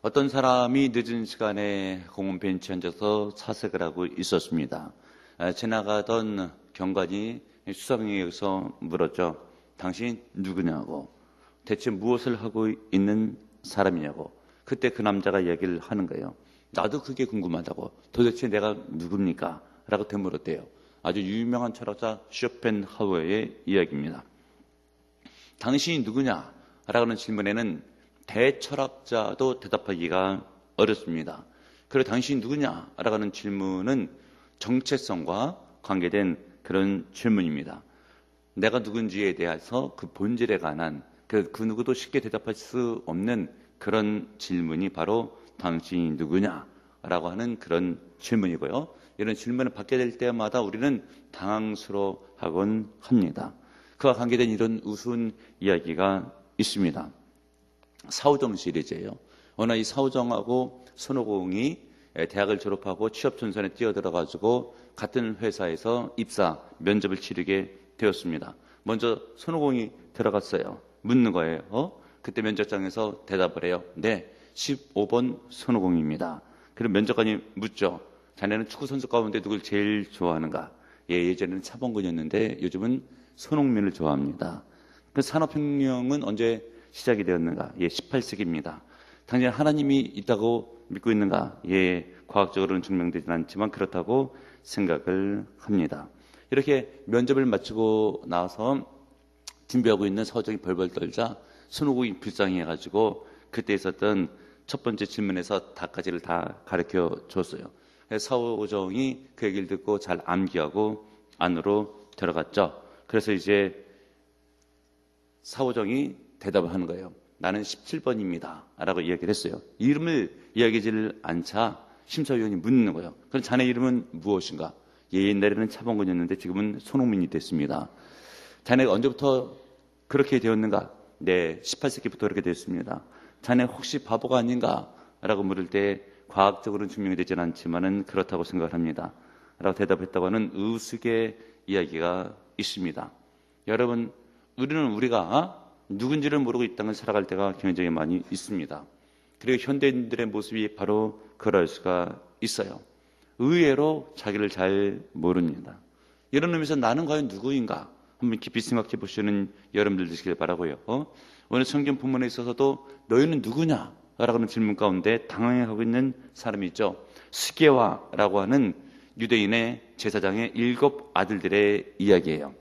어떤 사람이 늦은 시간에 공원 벤치에 앉아서 사색을 하고 있었습니다. 지나가던 경관이 수상에게서 물었죠. 당신 누구냐고. 대체 무엇을 하고 있는 사람이냐고. 그때 그 남자가 이야기를 하는 거예요. 나도 그게 궁금하다고. 도대체 내가 누굽니까? 라고 되물었대요. 아주 유명한 철학자 쇼펜하우어의 이야기입니다. 당신이 누구냐? 라고 하는 질문에는 대철학자도 대답하기가 어렵습니다. 그리고 당신이 누구냐? 라고 하는 질문은 정체성과 관계된 그런 질문입니다. 내가 누군지에 대해서 그 본질에 관한 그 누구도 쉽게 대답할 수 없는 그런 질문이 바로 당신이 누구냐? 라고 하는 그런 질문이고요. 이런 질문을 받게 될 때마다 우리는 당황스러워하곤 합니다. 그와 관계된 이런 우스운 이야기가 있습니다. 사오정 시리즈예요. 어느 이 사오정하고 손오공이 대학을 졸업하고 취업 전선에 뛰어들어가지고 같은 회사에서 입사 면접을 치르게 되었습니다. 먼저 손오공이 들어갔어요. 묻는 거예요. 그때 면접장에서 대답을 해요. 네, 15번 손오공입니다. 그럼 면접관이 묻죠. 자네는 축구선수 가운데 누굴 제일 좋아하는가? 예전에는 차범근이었는데 요즘은 손흥민을 좋아합니다. 그 산업혁명은 언제 시작이 되었는가? 18세기입니다. 당장 하나님이 있다고 믿고 있는가? 과학적으로는 증명되지는 않지만 그렇다고 생각을 합니다. 이렇게 면접을 마치고 나서 준비하고 있는 사오정이 벌벌 떨자 손오공이 불쌍해가지고 그때 있었던 첫 번째 질문에서 다까지를 다 가르쳐 줬어요. 사오정이 그 얘기를 듣고 잘 암기하고 안으로 들어갔죠. 그래서 이제 사오정이 대답을 하는 거예요. 나는 17번입니다. 라고 이야기를 했어요. 이름을 이야기하지를 않자 심사위원이 묻는 거예요. 그럼 자네 이름은 무엇인가? 옛날에는 차범근이었는데 지금은 손흥민이 됐습니다. 자네가 언제부터 그렇게 되었는가? 네, 18세기부터 그렇게 되었습니다. 자네 혹시 바보가 아닌가? 라고 물을 때 과학적으로는 증명이 되지는 않지만은 그렇다고 생각을 합니다. 라고 대답했다고 하는 우스개 이야기가 있습니다. 여러분, 우리가 누군지를 모르고 이 땅을 살아갈 때가 굉장히 많이 있습니다. 그리고 현대인들의 모습이 바로 그럴 수가 있어요. 의외로 자기를 잘 모릅니다. 이런 의미에서 나는 과연 누구인가? 한번 깊이 생각해 보시는 여러분들 되시길 바라고요. 오늘 성경 본문에 있어서도 너희는 누구냐? 라고 하는 질문 가운데 당황하고 있는 사람이 있죠. 스게와라고 하는 유대인의 제사장의 7 아들들의 이야기예요.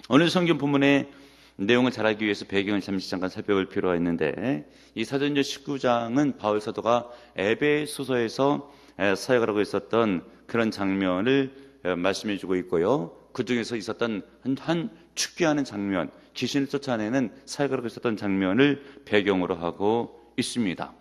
오늘 성경 본문의 내용을 잘 알기 위해서 배경을 잠시 잠깐 살펴볼 필요가 있는데 이 사도행전 19장은 바울 사도가 에베소서에서 사역을 하고 있었던 그런 장면을 말씀해 주고 있고요. 그 중에서 있었던 한 축기하는 장면, 귀신을 쫓아내는 사역을 하고 있었던 장면을 배경으로 하고 있습니다.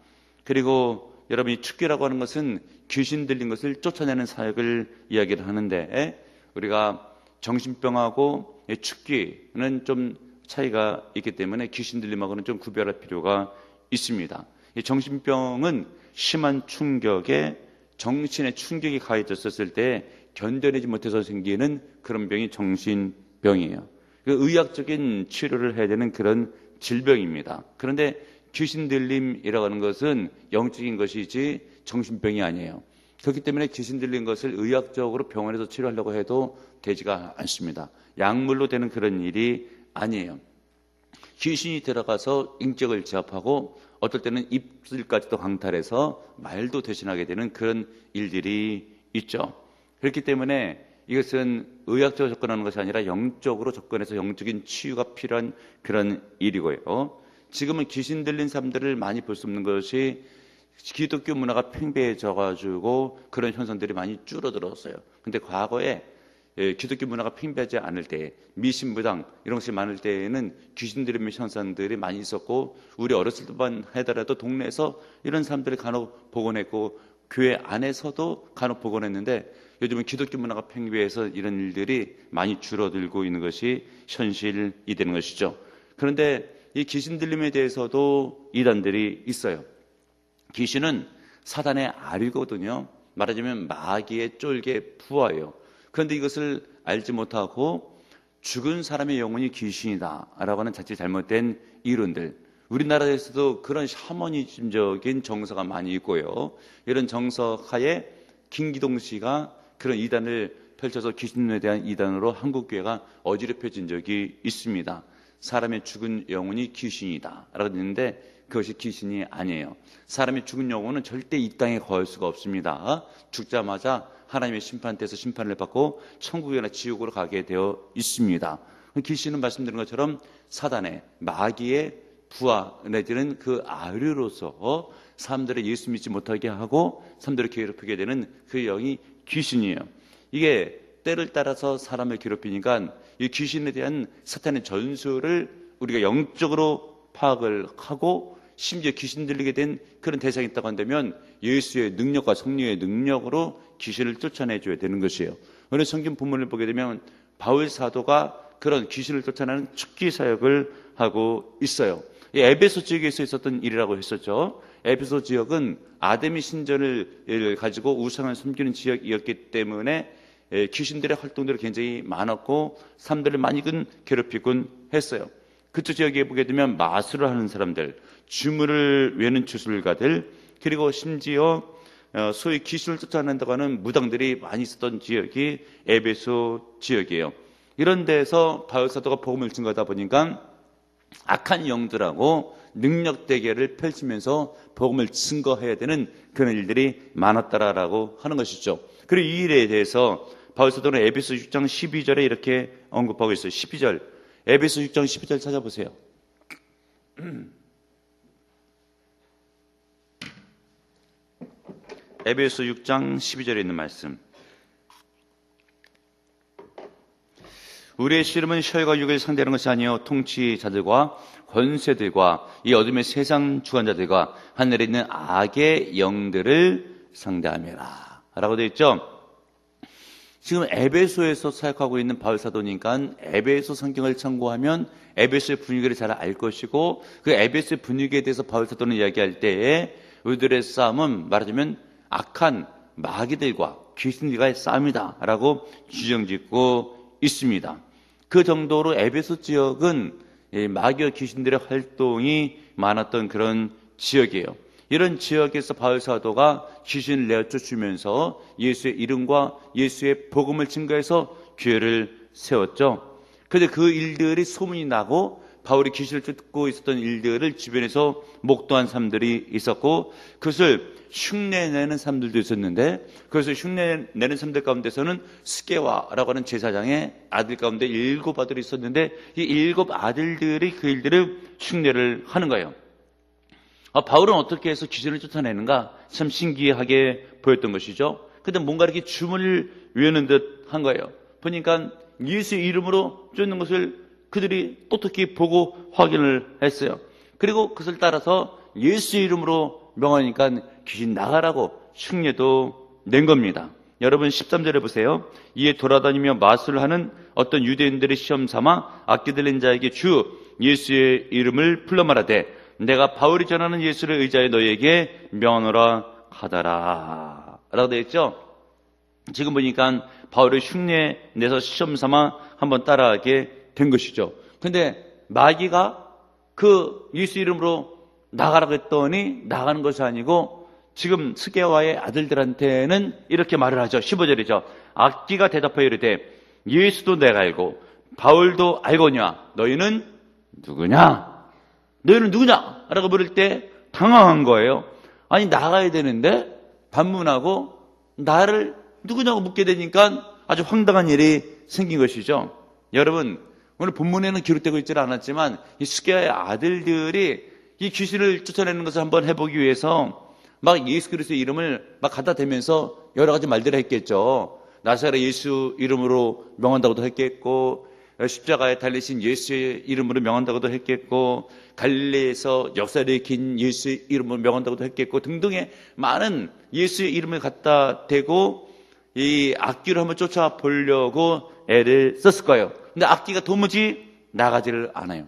그리고 여러분이 축기라고 하는 것은 귀신 들린 것을 쫓아내는 사역을 이야기를 하는데 우리가 정신병하고 축기는 좀 차이가 있기 때문에 귀신 들림하고는 좀 구별할 필요가 있습니다. 이 정신병은 심한 충격에 정신에 충격이 가해졌을 때 견뎌내지 못해서 생기는 그런 병이 정신병이에요. 의학적인 치료를 해야 되는 그런 질병입니다. 그런데 귀신 들림이라고 하는 것은 영적인 것이지 정신병이 아니에요. 그렇기 때문에 귀신 들린 것을 의학적으로 병원에서 치료하려고 해도 되지가 않습니다. 약물로 되는 그런 일이 아니에요. 귀신이 들어가서 인격을 제압하고 어떨 때는 입술까지도 강탈해서 말도 대신하게 되는 그런 일들이 있죠. 그렇기 때문에 이것은 의학적으로 접근하는 것이 아니라 영적으로 접근해서 영적인 치유가 필요한 그런 일이고요. 지금은 귀신 들린 사람들을 많이 볼 수 없는 것이 기독교 문화가 팽배해져가지고 그런 현상들이 많이 줄어들었어요. 근데 과거에 기독교 문화가 팽배하지 않을 때 미신무당 이런 것이 많을 때에는 귀신 들림의 현상들이 많이 있었고 우리 어렸을 때만 하더라도 동네에서 이런 사람들이 간혹 복원했고 교회 안에서도 간혹 복원했는데 요즘은 기독교 문화가 팽배해서 이런 일들이 많이 줄어들고 있는 것이 현실이 되는 것이죠. 그런데 이 귀신 들림에 대해서도 이단들이 있어요. 귀신은 사단의 알이거든요. 말하자면 마귀의 쫄개 부하예요. 그런데 이것을 알지 못하고 죽은 사람의 영혼이 귀신이다 라고 하는 자칫 잘못된 이론들, 우리나라에서도 그런 샤머니즘적인 정서가 많이 있고요. 이런 정서하에 김기동 씨가 그런 이단을 펼쳐서 귀신에 대한 이단으로 한국교회가 어지럽혀진 적이 있습니다. 사람의 죽은 영혼이 귀신이다 라고 했는데 그것이 귀신이 아니에요. 사람의 죽은 영혼은 절대 이 땅에 거할 수가 없습니다. 죽자마자 하나님의 심판대에서 심판을 받고 천국이나 지옥으로 가게 되어 있습니다. 귀신은 말씀드린 것처럼 사단의 마귀의 부하 내지는 그 아류로서 사람들을 예수 믿지 못하게 하고 사람들을 괴롭히게 되는 그 영이 귀신이에요. 이게 때를 따라서 사람을 괴롭히니까 이 귀신에 대한 사탄의 전술을 우리가 영적으로 파악을 하고 심지어 귀신 들리게 된 그런 대상이 있다고 한다면 예수의 능력과 성령의 능력으로 귀신을 쫓아내줘야 되는 것이에요. 오늘 성경 본문을 보게 되면 바울 사도가 그런 귀신을 쫓아내는 축기 사역을 하고 있어요. 에베소 지역에서 있었던 일이라고 했었죠. 에베소 지역은 아데미 신전을 가지고 우상을 섬기는 지역이었기 때문에 귀신들의 활동들이 굉장히 많았고 사람들을 많이 괴롭히곤 했어요. 그쪽 지역에 보게 되면 마술을 하는 사람들, 주문을 외는 주술가들, 그리고 심지어 소위 귀신을 쫓아낸다고 하는 무당들이 많이 있었던 지역이 에베소 지역이에요. 이런 데서 바울 사도가 복음을 증거하다 보니까 악한 영들하고 능력 대결을 펼치면서 복음을 증거해야 되는 그런 일들이 많았다라고 하는 것이죠. 그리고 이 일에 대해서 바울 사도는 에베소 6장 12절에 이렇게 언급하고 있어요. 12절. 에베소 6장 12절 찾아보세요. 에베소 6장 12절에 있는 말씀. 우리의 씨름은 혈과 육을 상대하는 것이 아니요 통치자들과 권세들과 이 어둠의 세상 주관자들과 하늘에 있는 악의 영들을 상대함이라 라고 되어 있죠. 지금 에베소에서 사역하고 있는 바울 사도니까 에베소 성경을 참고하면 에베소의 분위기를 잘 알 것이고 그 에베소의 분위기에 대해서 바울 사도는 이야기할 때에 우리들의 싸움은 말하자면 악한 마귀들과 귀신들과의 싸움이다 라고 주정짓고 있습니다. 그 정도로 에베소 지역은 마귀와 귀신들의 활동이 많았던 그런 지역이에요. 이런 지역에서 바울 사도가 귀신을 내쫓으면서 예수의 이름과 예수의 복음을 증거해서 교회를 세웠죠. 그런데 그 일들이 소문이 나고 바울이 귀신을 쫓고 있었던 일들을 주변에서 목도한 사람들이 있었고 그것을 흉내내는 사람들도 있었는데 그것을 흉내내는 사람들 가운데서는 스게와라고 하는 제사장의 아들 가운데 7 아들이 있었는데 이 7 아들들이 그 일들을 흉내를 하는 거예요. 바울은 어떻게 해서 귀신을 쫓아내는가 참 신기하게 보였던 것이죠. 근데 뭔가 이렇게 주문을 외우는 듯 한 거예요. 보니까 예수의 이름으로 쫓는 것을 그들이 똑똑히 보고 확인을 했어요. 그리고 그것을 따라서 예수의 이름으로 명하니까 귀신 나가라고 흉내도 낸 겁니다. 여러분 13절에 보세요. 이에 돌아다니며 마술을 하는 어떤 유대인들의 시험 삼아 악기 들린 자에게 주 예수의 이름을 불러 말하되 내가 바울이 전하는 예수를 의지하여 너희에게 명하노라 하더라 라고 되어 있죠. 지금 보니까 바울을 흉내 내서 시험 삼아 한번 따라하게 된 것이죠. 근데 마귀가 그 예수 이름으로 나가라고 했더니 나가는 것이 아니고 지금 스게와의 아들들한테는 이렇게 말을 하죠. 15절이죠. 악기가 대답하여 이르되 예수도 내가 알고 바울도 알거냐 너희는 누구냐? 너희는 누구냐? 라고 물을 때 당황한 거예요. 아니 나가야 되는데 반문하고 나를 누구냐고 묻게 되니까 아주 황당한 일이 생긴 것이죠. 여러분 오늘 본문에는 기록되고 있지는 않았지만 이 스게와의 아들들이 이 귀신을 쫓아내는 것을 한번 해보기 위해서 막 예수 그리스도의 이름을 막 갖다 대면서 여러 가지 말들을 했겠죠. 나사렛 예수 이름으로 명한다고도 했겠고 십자가에 달리신 예수의 이름으로 명한다고도 했겠고 갈릴리에서 역사를 일으킨 예수의 이름으로 명한다고도 했겠고 등등의 많은 예수의 이름을 갖다 대고 이 악기를 한번 쫓아보려고 애를 썼을 거예요. 근데 악기가 도무지 나가지를 않아요.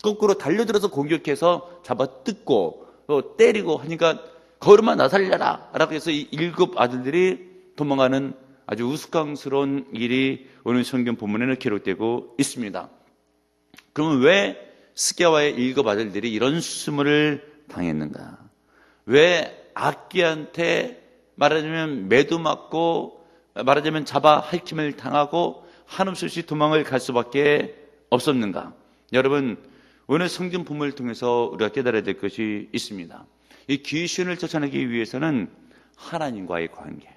거꾸로 달려들어서 공격해서 잡아 뜯고 또 때리고 하니까 걸음아 나 살려라 라고 해서 이 7 아들들이 도망가는 아주 우스꽝스러운 일이 오늘 성경 본문에는 기록되고 있습니다. 그러면 왜 스게와의 일곱 아들들이 이런 수모를 당했는가? 왜 악기한테 말하자면 매도 맞고 말하자면 잡아 할힘을 당하고 한없이 도망을 갈 수밖에 없었는가? 여러분, 오늘 성경 본문을 통해서 우리가 깨달아야 될 것이 있습니다. 이 귀신을 쫓아내기 위해서는 하나님과의 관계,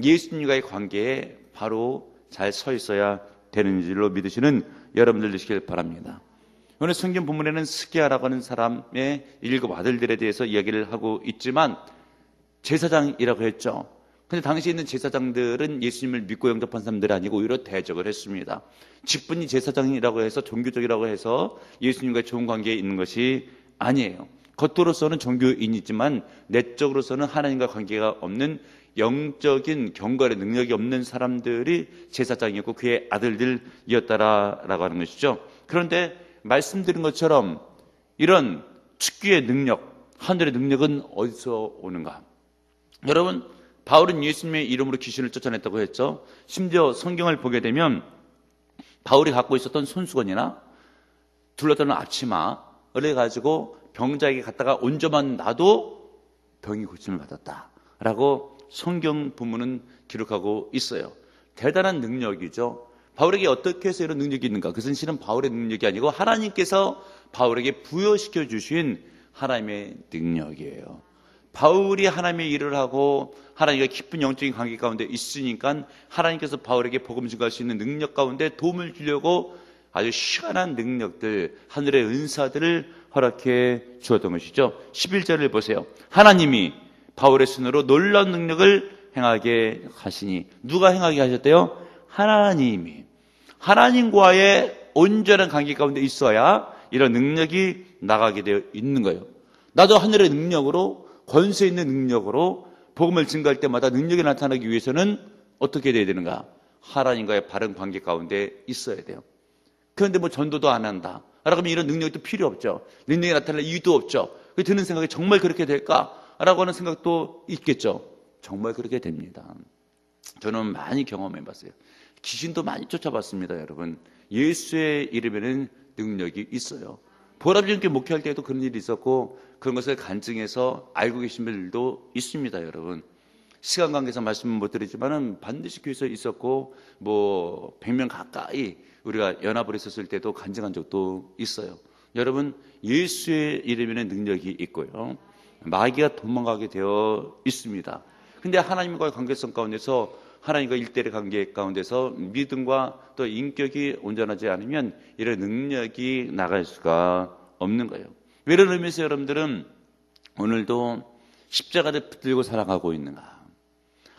예수님과의 관계에 바로 잘 서 있어야 되는 줄로 믿으시는 여러분들 되시길 바랍니다. 오늘 성경 본문에는 스게아라고 하는 사람의 일곱 아들들에 대해서 이야기를 하고 있지만 제사장이라고 했죠. 근데 당시에 있는 제사장들은 예수님을 믿고 영접한 사람들이 아니고 오히려 대적을 했습니다. 직분이 제사장이라고 해서 종교적이라고 해서 예수님과 좋은 관계에 있는 것이 아니에요. 겉으로서는 종교인이지만 내적으로서는 하나님과 관계가 없는 영적인 경건의 능력이 없는 사람들이 제사장이었고 그의 아들들이었다라고 하는 것이죠. 그런데 말씀드린 것처럼 이런 축기의 능력, 하늘의 능력은 어디서 오는가? 여러분, 바울은 예수님의 이름으로 귀신을 쫓아냈다고 했죠. 심지어 성경을 보게 되면 바울이 갖고 있었던 손수건이나 둘러드는 앞치마를 가지고 병자에게 갖다가 얹어만 놔도 병이 고침을 받았다라고 성경 본문은 기록하고 있어요. 대단한 능력이죠. 바울에게 어떻게 해서 이런 능력이 있는가? 그것은 실은 바울의 능력이 아니고 하나님께서 바울에게 부여시켜 주신 하나님의 능력이에요. 바울이 하나님의 일을 하고 하나님과 깊은 영적인 관계 가운데 있으니까 하나님께서 바울에게 복음 증거할 수 있는 능력 가운데 도움을 주려고 아주 시원한 능력들, 하늘의 은사들을 허락해 주었던 것이죠. 11절을 보세요. 하나님이 바울의 손으로 놀라운 능력을 행하게 하시니, 누가 행하게 하셨대요? 하나님이. 하나님과의 온전한 관계 가운데 있어야 이런 능력이 나가게 되어 있는 거예요. 나도 하늘의 능력으로, 권세 있는 능력으로 복음을 증거할 때마다 능력이 나타나기 위해서는 어떻게 돼야 되는가? 하나님과의 바른 관계 가운데 있어야 돼요. 그런데 뭐 전도도 안 한다 라고 하면 이런 능력도 필요 없죠. 능력이 나타날 이유도 없죠. 드는 생각이 정말 그렇게 될까라고 하는 생각도 있겠죠. 정말 그렇게 됩니다. 저는 많이 경험해 봤어요. 귀신도 많이 쫓아봤습니다. 여러분, 예수의 이름에는 능력이 있어요. 보람지 않게 목회할 때도 그런 일이 있었고 그런 것을 간증해서 알고 계신 분들도 있습니다. 여러분, 시간 관계상 말씀은 못 드리지만은 반드시 교회에서 있었고 뭐 100명 가까이 우리가 연합을 했었을 때도 간증한 적도 있어요. 여러분, 예수의 이름에는 능력이 있고요, 마귀가 도망가게 되어 있습니다. 근데 하나님과의 관계성 가운데서, 하나님과 일대의 관계 가운데서 믿음과 또 인격이 온전하지 않으면 이런 능력이 나갈 수가 없는 거예요. 이런 의미에서 여러분들은 오늘도 십자가를 붙들고 살아가고 있는가,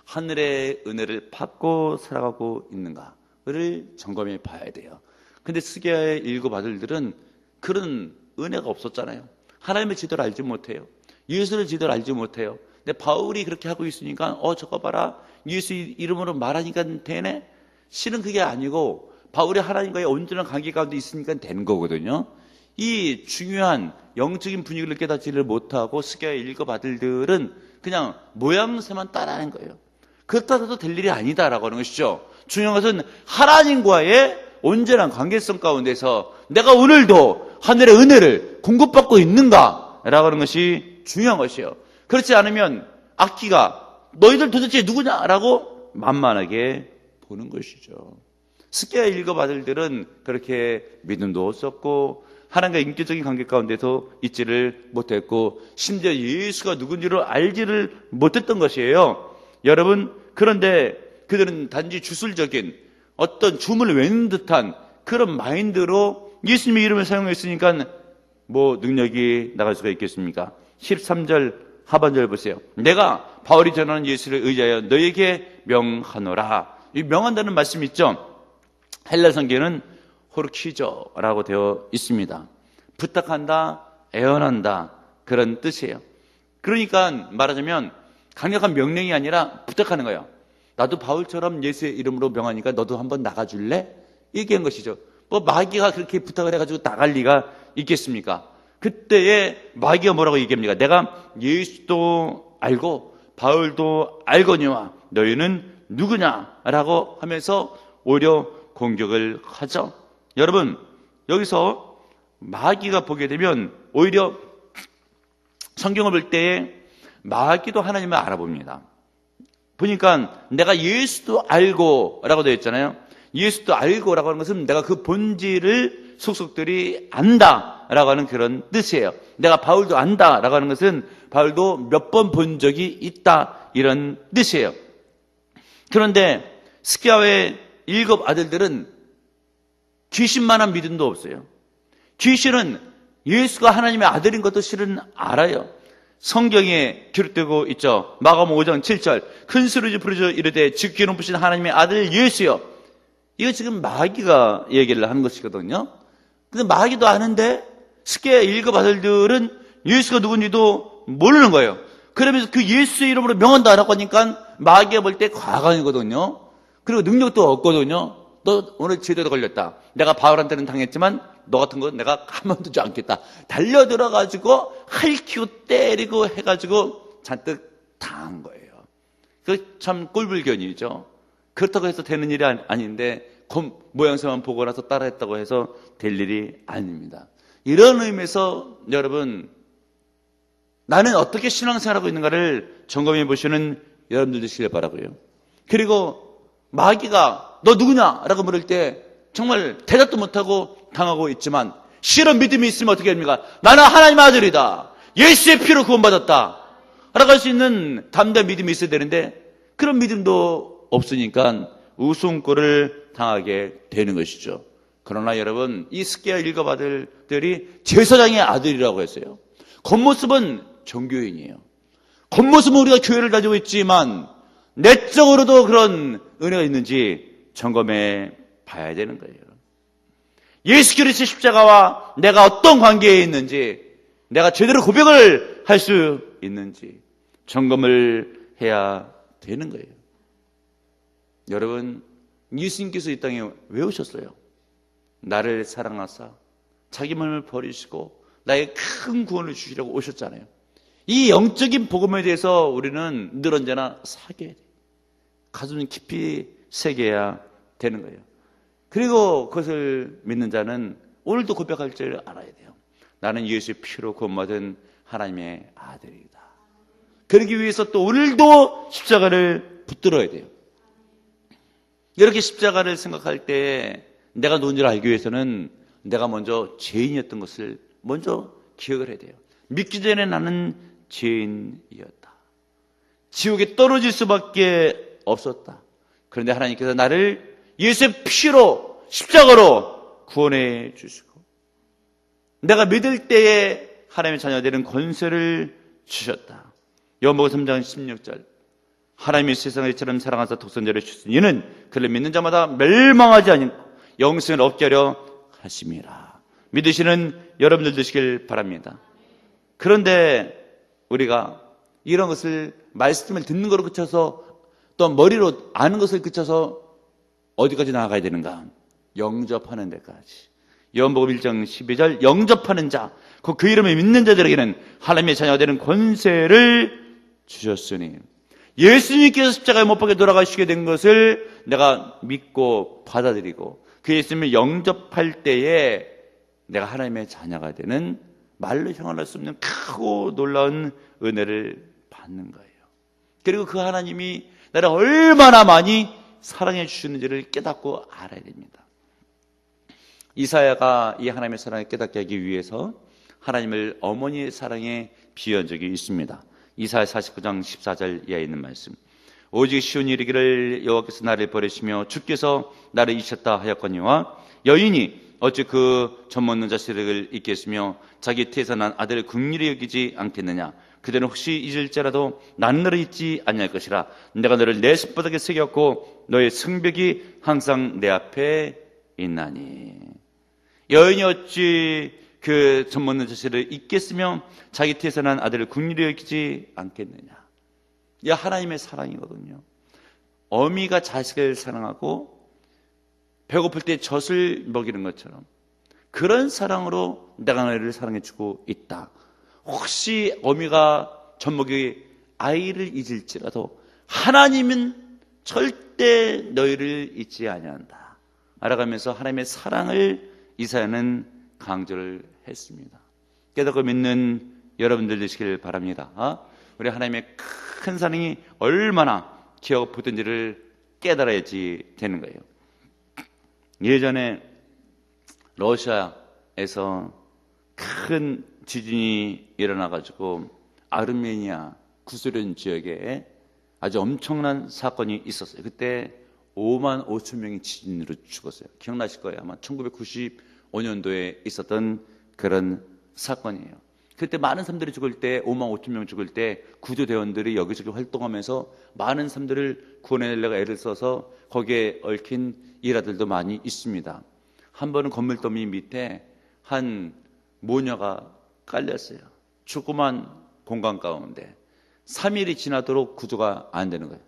하늘의 은혜를 받고 살아가고 있는가를 점검해 봐야 돼요. 근데 스게아의 일곱 아들들은 그런 은혜가 없었잖아요. 하나님의 지도를 알지 못해요. 예수를 지도를 알지 못해요. 근데 바울이 그렇게 하고 있으니까 저거 봐라, 예수 이름으로 말하니까 되네? 실은 그게 아니고 바울이 하나님과의 온전한 관계 가운데 있으니까 된 거거든요. 이 중요한 영적인 분위기를 깨닫지를 못하고 스게아의 일곱 아들들은 그냥 모양새만 따라하는 거예요. 그렇다 해도 될 일이 아니다라고 하는 것이죠. 중요한 것은 하나님과의 온전한 관계성 가운데서 내가 오늘도 하늘의 은혜를 공급받고 있는가라고 하는 것이 중요한 것이에요. 그렇지 않으면 악기가 너희들 도대체 누구냐라고 만만하게 보는 것이죠. 스게아의 일곱 아들들은 그렇게 믿음도 없었고 하나님과 인격적인 관계 가운데서 있지를 못했고 심지어 예수가 누군지를 알지를 못했던 것이에요. 여러분, 그런데 그들은 단지 주술적인 어떤 주문을 외는 듯한 그런 마인드로 예수님의 이름을 사용했으니까 뭐 능력이 나갈 수가 있겠습니까? 13절 하반절 보세요. 내가 바울이 전하는 예수를 의지하여 너에게 명하노라. 이 명한다는 말씀 있죠? 헬라 성경에는 호르키조라고 되어 있습니다. 부탁한다, 애원한다, 그런 뜻이에요. 그러니까 말하자면 강력한 명령이 아니라 부탁하는 거예요. 나도 바울처럼 예수의 이름으로 명하니까 너도 한번 나가줄래? 얘기한 것이죠. 뭐 마귀가 그렇게 부탁을 해가지고 나갈 리가 있겠습니까? 그때에 마귀가 뭐라고 얘기합니까? 내가 예수도 알고 바울도 알거니와 너희는 누구냐라고 하면서 오히려 공격을 하죠. 여러분, 여기서 마귀가 보게 되면 오히려 성경을 볼 때에 마귀도 하나님을 알아봅니다. 보니까 내가 예수도 알고 라고 되어 있잖아요. 예수도 알고 라고 하는 것은 내가 그 본질을 속속들이 안다 라고 하는 그런 뜻이에요. 내가 바울도 안다 라고 하는 것은 바울도 몇 번 본 적이 있다 이런 뜻이에요. 그런데 스키야의 7 아들들은 귀신만한 믿음도 없어요. 귀신은 예수가 하나님의 아들인 것도 실은 알아요. 성경에 기록되고 있죠. 마가복음 5장 7절 큰 소리로 부르짖어 이르되 지극히 높으신 하나님의 아들 예수여. 이거 지금 마귀가 얘기를 하는 것이거든요. 근데 마귀도 아는데 스키야의 7 아들들은 예수가 누군지도 모르는 거예요. 그러면서 그 예수의 이름으로 명한다라고 하니까 마귀가 볼 때 과간이거든요. 그리고 능력도 없거든요. 너 오늘 제대로 걸렸다. 내가 바울한테는 당했지만 너 같은 거 내가 가만두지 않겠다. 달려들어가지고 핥히고 때리고 해가지고 잔뜩 당한 거예요. 그 참 꼴불견이죠. 그렇다고 해서 되는 일이 아닌데 모양새만 보고 나서 따라했다고 해서 될 일이 아닙니다. 이런 의미에서 여러분 나는 어떻게 신앙생활하고 있는가를 점검해 보시는 여러분들 되시길 바라고요. 그리고 마귀가 너 누구냐? 라고 물을 때 정말 대답도 못하고 당하고 있지만 실은 믿음이 있으면 어떻게 됩니까? 나는 하나님의 아들이다. 예수의 피로 구원받았다. 라고 할 수 있는 담대한 믿음이 있어야 되는데 그런 믿음도 없으니까 우스운꼴을 당하게 되는 것이죠. 그러나 여러분 이 스키야 7 아들들이 제사장의 아들이라고 했어요. 겉모습은 종교인이에요. 겉모습은 우리가 교회를 다니고 있지만 내적으로도 그런 은혜가 있는지 점검해 봐야 되는 거예요. 예수 그리스도의 십자가와 내가 어떤 관계에 있는지 내가 제대로 고백을 할 수 있는지 점검을 해야 되는 거예요. 여러분 예수님께서 이 땅에 왜 오셨어요? 나를 사랑하사 자기 몸을 버리시고 나의 큰 구원을 주시려고 오셨잖아요. 이 영적인 복음에 대해서 우리는 늘 언제나 사귀어야 돼요. 가슴 깊이 새겨야 되는 거예요. 그리고 그것을 믿는 자는 오늘도 고백할 줄 알아야 돼요. 나는 예수의 피로 구원받은 하나님의 아들이다. 그러기 위해서 또 오늘도 십자가를 붙들어야 돼요. 이렇게 십자가를 생각할 때 내가 누군지를 알기 위해서는 내가 먼저 죄인이었던 것을 먼저 기억을 해야 돼요. 믿기 전에 나는 죄인이었다. 지옥에 떨어질 수밖에 없었다. 그런데 하나님께서 나를 예수의 피로 십자가로 구원해 주시고 내가 믿을 때에 하나님의 자녀가 되는 권세를 주셨다. 요한복음 3장 16절 하나님이 세상을 이처럼 사랑하사 독생자를 주시니 이는 그를 믿는 자마다 멸망하지 않고 영생을 얻게 하려 하심이라. 믿으시는 여러분들 되시길 바랍니다. 그런데 우리가 이런 것을 말씀을 듣는 거로 그쳐서 또 머리로 아는 것을 그쳐서 어디까지 나아가야 되는가? 영접하는 데까지. 요한복음 1장 12절 영접하는 자, 그 이름을 믿는 자들에게는 하나님의 자녀가 되는 권세를 주셨으니 예수님께서 십자가에 못 박혀 돌아가시게 된 것을 내가 믿고 받아들이고 그 예수님을 영접할 때에 내가 하나님의 자녀가 되는 말로 형언할 수 없는 크고 놀라운 은혜를 받는 거예요. 그리고 그 하나님이 나를 얼마나 많이 사랑해 주시는지를 깨닫고 알아야 됩니다. 이사야가 이 하나님의 사랑을 깨닫게 하기 위해서 하나님을 어머니의 사랑에 비유한 적이 있습니다. 이사야 49장 14절 이하에 있는 말씀. 오직 시온이 이르기를 여호와께서 나를 버리시며 주께서 나를 잊으셨다 하였거니와 여인이 어찌 그 젖먹는 자식을 잊겠으며 자기 태에서 난 아들을 긍휼히 여기지 않겠느냐. 그대는 혹시 잊을지라도 나는 너를 잊지 아니할 것이라. 내가 너를 내 손바닥에 새겼고 너의 성벽이 항상 내 앞에 있나니. 여인이 어찌 그 젖먹는 자식을 잊겠으며 자기 태에서 난 아들을 긍휼히 여기지 않겠느냐. 이 하나님의 사랑이거든요. 어미가 자식을 사랑하고 배고플 때 젖을 먹이는 것처럼 그런 사랑으로 내가 너희를 사랑해주고 있다. 혹시 어미가 젖먹이 아이를 잊을지라도 하나님은 절대 너희를 잊지 아니한다. 알아가면서 하나님의 사랑을 이사야는 강조를 했습니다. 깨닫고 믿는 여러분들 되시길 바랍니다. 우리 하나님의 큰 사랑이 얼마나 기억부든지를 깨달아야지 되는 거예요. 예전에 러시아에서 큰 지진이 일어나가지고 아르메니아 구소련 지역에 아주 엄청난 사건이 있었어요. 그때 5만 5천 명이 지진으로 죽었어요. 기억나실 거예요. 아마 1995년도에 있었던 그런 사건이에요. 그때 많은 사람들이 죽을 때, 5만 5천 명 죽을 때 구조대원들이 여기저기 활동하면서 많은 사람들을 구원해내려고 애를 써서 거기에 얽힌 일화들도 많이 있습니다. 한 번은 건물더미 밑에 한 모녀가 깔렸어요. 조그만 공간 가운데 3일이 지나도록 구조가 안 되는 거예요.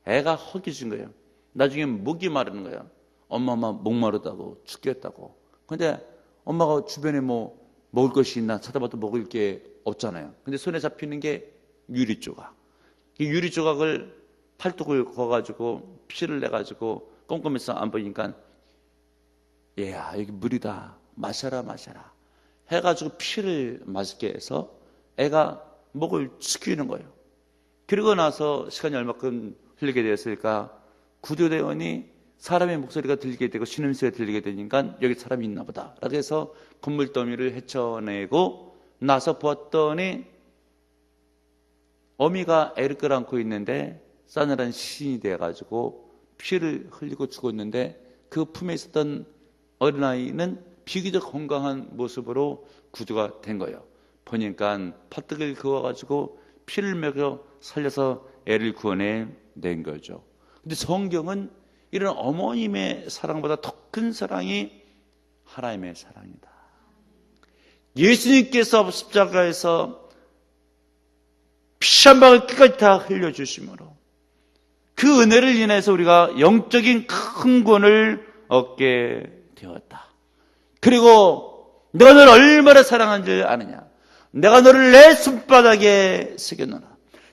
애가 허기진 거예요. 나중에 목이 마르는 거예요. 엄마 목마르다고 죽겠다고. 근데 엄마가 주변에 뭐 먹을 것이 있나 찾아봐도 먹을 게 없잖아요. 근데 손에 잡히는 게 유리 조각. 이 유리 조각을 팔뚝을 그어가지고 피를 내가지고 꼼꼼해서 안 보이니까 얘야 여기 물이다 마셔라 해가지고 피를 마시게 해서 애가 목을 죽이는 거예요. 그러고 나서 시간이 얼마큼 흘리게 되었을까? 구조대원이 사람의 목소리가 들리게 되고 신음소리가 들리게 되니까 여기 사람이 있나 보다 라고 해서 건물더미를 헤쳐내고 나서 보았더니 어미가 애를 끌어안고 있는데 싸늘한 시신이 돼가지고 피를 흘리고 죽었는데 그 품에 있었던 어린아이는 비교적 건강한 모습으로 구조가 된 거예요. 보니까 파뜨기를 그어가지고 피를 먹여 살려서 애를 구원해낸 거죠. 근데 성경은 이런 어머님의 사랑보다 더 큰 사랑이 하나님의 사랑이다. 예수님께서 십자가에서 피 한 방울 끝까지 다 흘려주심으로 그 은혜를 인해서 우리가 영적인 큰 구원을 얻게 되었다. 그리고 내가 너를 얼마나 사랑한 줄 아느냐. 내가 너를 내 손바닥에 새겨놓으라.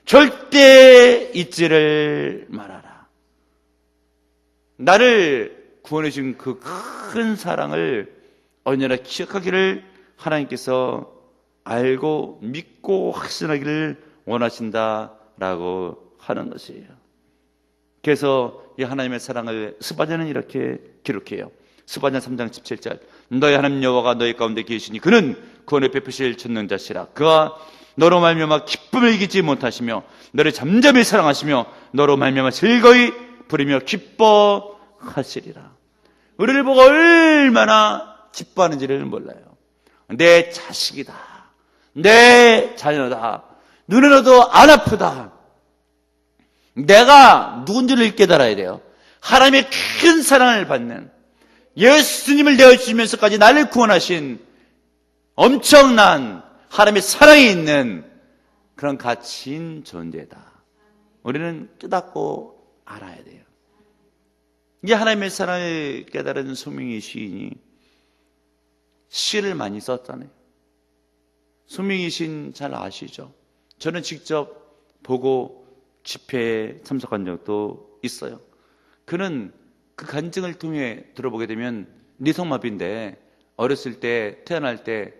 절대 잊지를 말아라. 나를 구원해 준 그 큰 사랑을 언제나 기억하기를 하나님께서 알고 믿고 확신하기를 원하신다라고 하는 것이에요. 그래서 이 하나님의 사랑을 스바냐는 이렇게 기록해요. 스바냐 3장 17절 너희 하나님 여호와가 너희 가운데 계시니 그는 구원을 베푸실 전능자시라. 그가 너로 말미암아 기쁨을 이기지 못하시며 너를 잠잠히 사랑하시며 너로 말미암아 즐거이 부르며 기뻐하시리라. 우리를 보고 얼마나 기뻐하는지를 몰라요. 내 자식이다. 내 자녀다. 눈에 넣어도 안 아프다. 내가 누군지를 깨달아야 돼요. 하나님의 큰 사랑을 받는 예수님을 내어주시면서까지 나를 구원하신 엄청난 하나님의 사랑이 있는 그런 가치인 존재다. 우리는 깨닫고 알아야 돼요. 이 하나님의 사랑을 깨달은 소명의 시인이 시를 많이 썼잖아요. 소명의 시인 잘 아시죠? 저는 직접 보고 집회에 참석한 적도 있어요. 그는 그 간증을 통해 들어보게 되면 뇌성마비인데 어렸을 때 태어날 때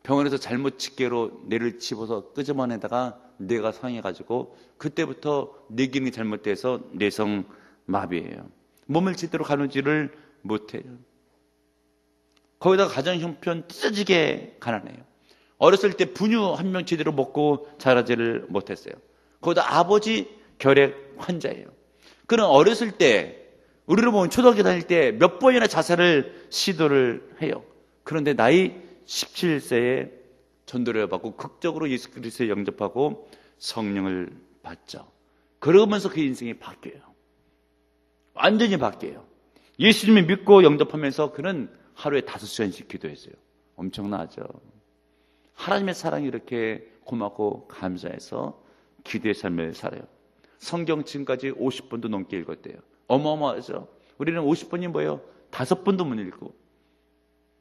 병원에서 잘못 집게로 뇌를 집어서 끄집어내다가 뇌가 상해가지고 그때부터 뇌 기능이 잘못돼서 뇌성마비예요. 몸을 제대로 가누지를 못해요. 거기다가 가정 형편 찢어지게 가난해요. 어렸을 때 분유 한 명 제대로 먹고 자라지를 못했어요. 거기다 아버지 결핵 환자예요. 그는 어렸을 때 우리로 보면 초등학교 다닐 때 몇 번이나 자살을 시도를 해요. 그런데 나이 17세에 전도를 받고 극적으로 예수 그리스도에 영접하고 성령을 받죠. 그러면서 그 인생이 바뀌어요. 완전히 바뀌어요. 예수님을 믿고 영접하면서 그는 하루에 5시간씩 기도했어요. 엄청나죠. 하나님의 사랑이 이렇게 고맙고 감사해서 기도의 삶을 살아요. 성경 지금까지 50번도 넘게 읽었대요. 어마어마하죠. 우리는 50번이 뭐예요? 5번도 못 읽고.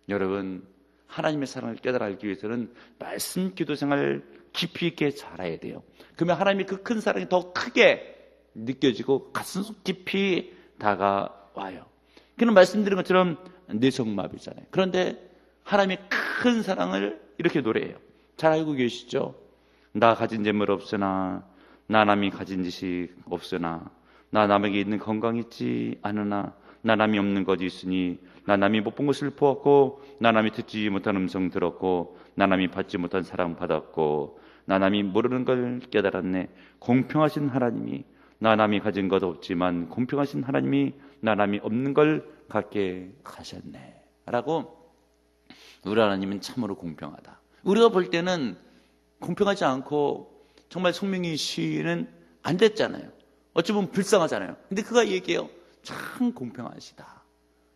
여러분, 하나님의 사랑을 깨달아 알기 위해서는 말씀 기도 생활을 깊이 있게 잘해야 돼요. 그러면 하나님의 그 큰 사랑이 더 크게 느껴지고 가슴속 깊이 다가와요. 그는 말씀드린 것처럼 뇌성마비잖아요. 그런데 하나님의 큰 사랑을 이렇게 노래해요. 잘 알고 계시죠? 나 가진 재물 없으나 나 남이 가진 지식 없으나 나 남에게 있는 건강 있지 않으나 나 남이 없는 것이 있으니 나 남이 못 본 것을 보았고 나 남이 듣지 못한 음성 들었고 나 남이 받지 못한 사랑 받았고 나 남이 모르는 걸 깨달았네. 공평하신 하나님이 나 남이 가진 것 없지만 공평하신 하나님이 나 남이 없는 걸 갖게 하셨네 라고 우리 하나님은 참으로 공평하다. 우리가 볼 때는 공평하지 않고 정말 송명희 시인은 안 됐잖아요. 어찌 보면 불쌍하잖아요. 근데 그가 얘기해요. 참 공평하시다.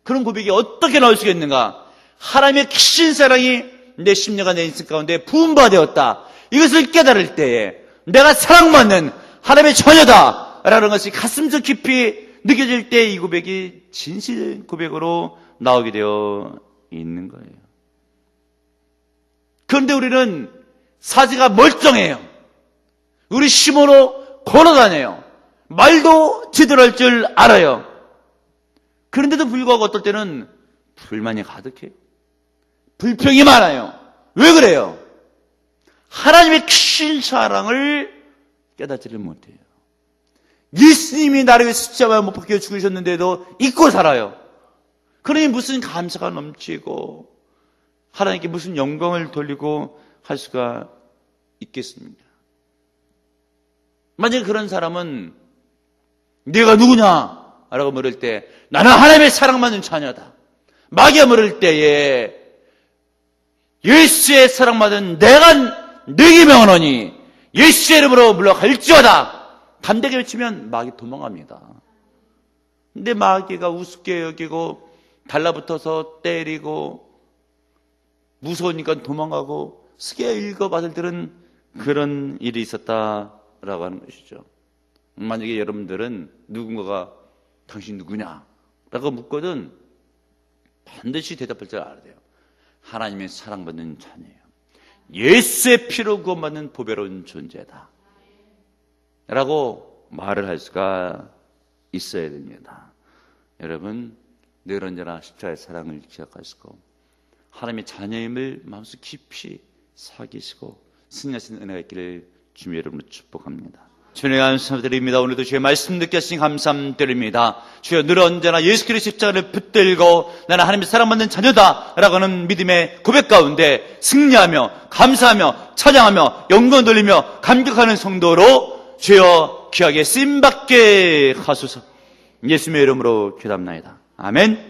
그런 고백이 어떻게 나올 수가 있는가? 하나님의 크신 사랑이 내 심령과 내 인생 가운데 부음받았다. 이것을 깨달을 때에 내가 사랑받는 하나님의 자녀다 라는 것이 가슴속 깊이 느껴질 때 이 고백이 진실 고백으로 나오게 되어 있는 거예요. 그런데 우리는 사지가 멀쩡해요. 우리 힘으로 걸어다녀요. 말도 제대로 할 줄 알아요. 그런데도 불구하고 어떨 때는 불만이 가득해요. 불평이 많아요. 왜 그래요? 하나님의 크신 사랑을 깨닫지를 못해요. 예수님이 나를 위해 십자가에 못 박혀 죽으셨는데도 잊고 살아요. 그러니 무슨 감사가 넘치고 하나님께 무슨 영광을 돌리고 할 수가 있겠습니까? 만약에 그런 사람은 네가 누구냐? 라고 물을 때 나는 하나님의 사랑받는 자녀다. 마귀가 물을 때에 예수의 사랑받은 내가 네게 명하노니 예수의 이름으로 물러갈지어다. 담대하게 외치면 마귀 도망갑니다. 근데 마귀가 우습게 여기고 달라붙어서 때리고 무서우니까 도망가고 스게 읽어봤을 때는 그런 일이 있었다라고 하는 것이죠. 만약에 여러분들은 누군가가 당신 누구냐? 라고 묻거든 반드시 대답할 줄 알아야 돼요. 하나님의 사랑받는 자녀예요. 예수의 피로 구원받는 보배로운 존재다. 라고 말을 할 수가 있어야 됩니다. 여러분, 늘 언제나 십자가의 사랑을 기억하시고 하나님의 자녀임을 마음속 깊이 사귀시고 승리하시는 은혜가 있기를 주님의 이름으로 축복합니다. 주님 감사드립니다. 오늘도 주의 말씀 듣게 하신 감사드립니다. 주여 늘 언제나 예수 그리스도의 십자가를 붙들고 나는 하나님의 사랑받는 자녀다라고 하는 믿음의 고백 가운데 승리하며 감사하며 찬양하며 영광 돌리며 감격하는 성도로 주여 귀하게 쓰임받게 하소서. 예수님의 이름으로 기도합나이다. 아멘.